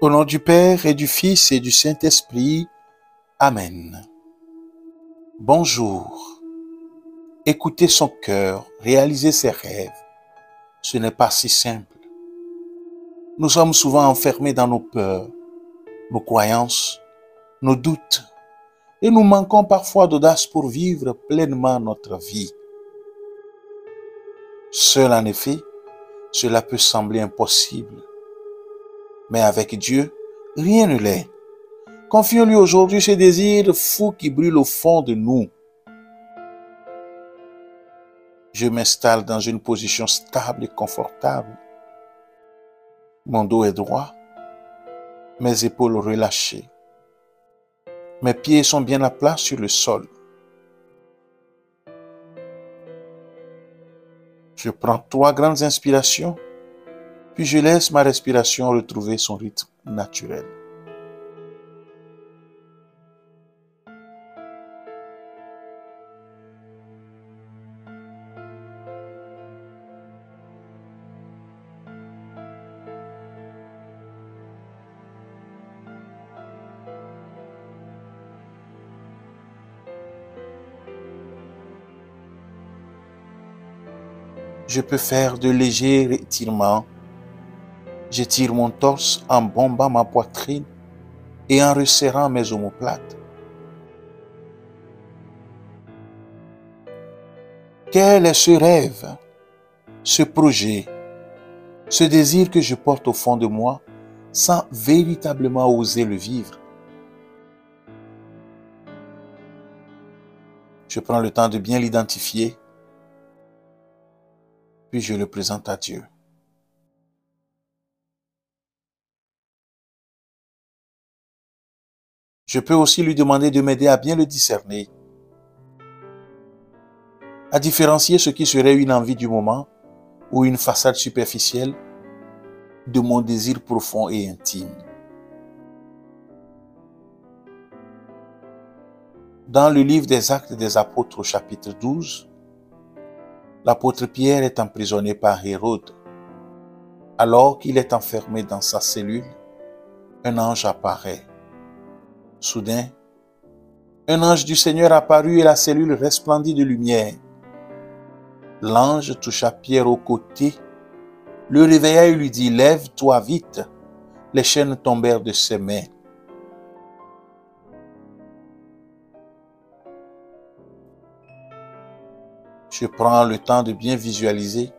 Au nom du Père et du Fils et du Saint-Esprit. Amen. Bonjour. Écouter son cœur, réaliser ses rêves, ce n'est pas si simple. Nous sommes souvent enfermés dans nos peurs, nos croyances, nos doutes, et nous manquons parfois d'audace pour vivre pleinement notre vie. Seul en effet, cela peut sembler impossible. Mais avec Dieu, rien ne l'est. Confions-lui aujourd'hui ce désir fou qui brûle au fond de nous. Je m'installe dans une position stable et confortable. Mon dos est droit, mes épaules relâchées. Mes pieds sont bien à plat sur le sol. Je prends 3 grandes inspirations, puis je laisse ma respiration retrouver son rythme naturel. Je peux faire de légers étirements. J'étire mon torse en bombant ma poitrine et en resserrant mes omoplates. Quel est ce rêve, ce projet, ce désir que je porte au fond de moi sans véritablement oser le vivre? Je prends le temps de bien l'identifier, puis je le présente à Dieu. Je peux aussi lui demander de m'aider à bien le discerner, à différencier ce qui serait une envie du moment ou une façade superficielle de mon désir profond et intime. Dans le livre des Actes des Apôtres au chapitre 12, l'apôtre Pierre est emprisonné par Hérode. Alors qu'il est enfermé dans sa cellule, un ange apparaît. Soudain, un ange du Seigneur apparut et la cellule resplendit de lumière. L'ange toucha Pierre au côté, le réveilla et lui dit « Lève-toi vite !» Les chaînes tombèrent de ses mains. Je prends le temps de bien visualiser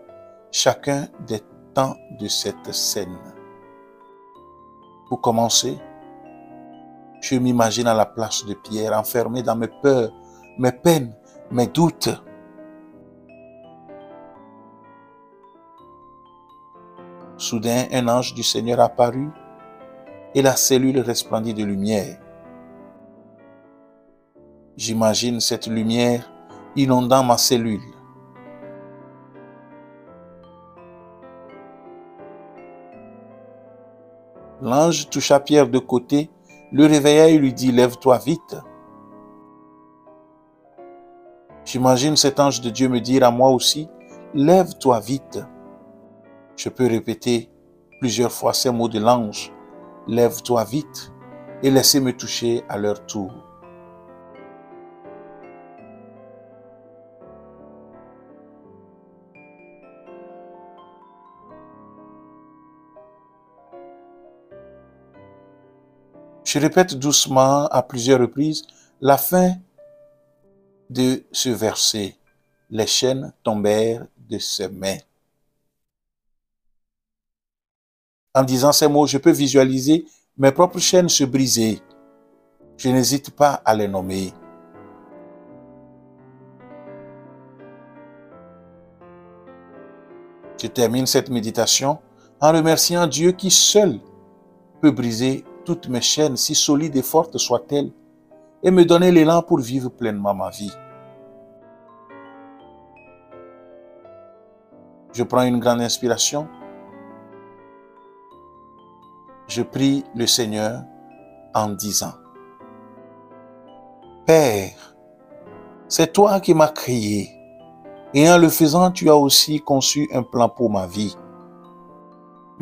chacun des temps de cette scène. Pour commencer, je m'imagine à la place de Pierre, enfermé dans mes peurs, mes peines, mes doutes. Soudain, un ange du Seigneur apparut et la cellule resplendit de lumière. J'imagine cette lumière inondant ma cellule. L'ange toucha Pierre de côté, le réveilla et lui dit « Lève-toi vite !» J'imagine cet ange de Dieu me dire à moi aussi « Lève-toi vite !» Je peux répéter plusieurs fois ces mots de l'ange « Lève-toi vite !» et laisser me toucher à leur tour. Je répète doucement à plusieurs reprises la fin de ce verset. Les chaînes tombèrent de ses mains. En disant ces mots, je peux visualiser mes propres chaînes se briser. Je n'hésite pas à les nommer. Je termine cette méditation en remerciant Dieu qui seul peut briser toutes mes chaînes, si solides et fortes soient-elles, et me donner l'élan pour vivre pleinement ma vie. Je prends une grande inspiration. Je prie le Seigneur en disant « Père, c'est toi qui m'as créé, et en le faisant, tu as aussi conçu un plan pour ma vie.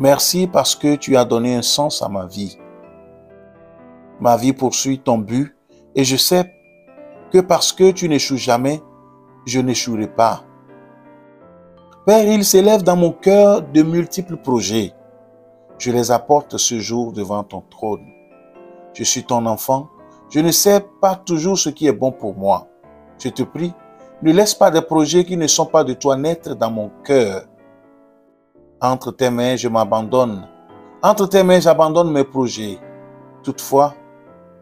Merci parce que tu as donné un sens à ma vie. Ma vie poursuit ton but et je sais que parce que tu n'échoues jamais, je n'échouerai pas. Père, il s'élève dans mon cœur de multiples projets. Je les apporte ce jour devant ton trône. Je suis ton enfant. Je ne sais pas toujours ce qui est bon pour moi. Je te prie, ne laisse pas des projets qui ne sont pas de toi naître dans mon cœur. Entre tes mains, je m'abandonne. Entre tes mains, j'abandonne mes projets. Toutefois,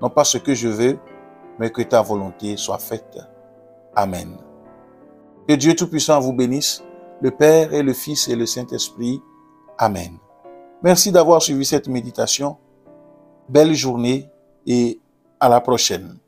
non pas ce que je veux, mais que ta volonté soit faite. Amen. Que Dieu Tout-Puissant vous bénisse, le Père et le Fils et le Saint-Esprit. Amen. Merci d'avoir suivi cette méditation. Belle journée et à la prochaine.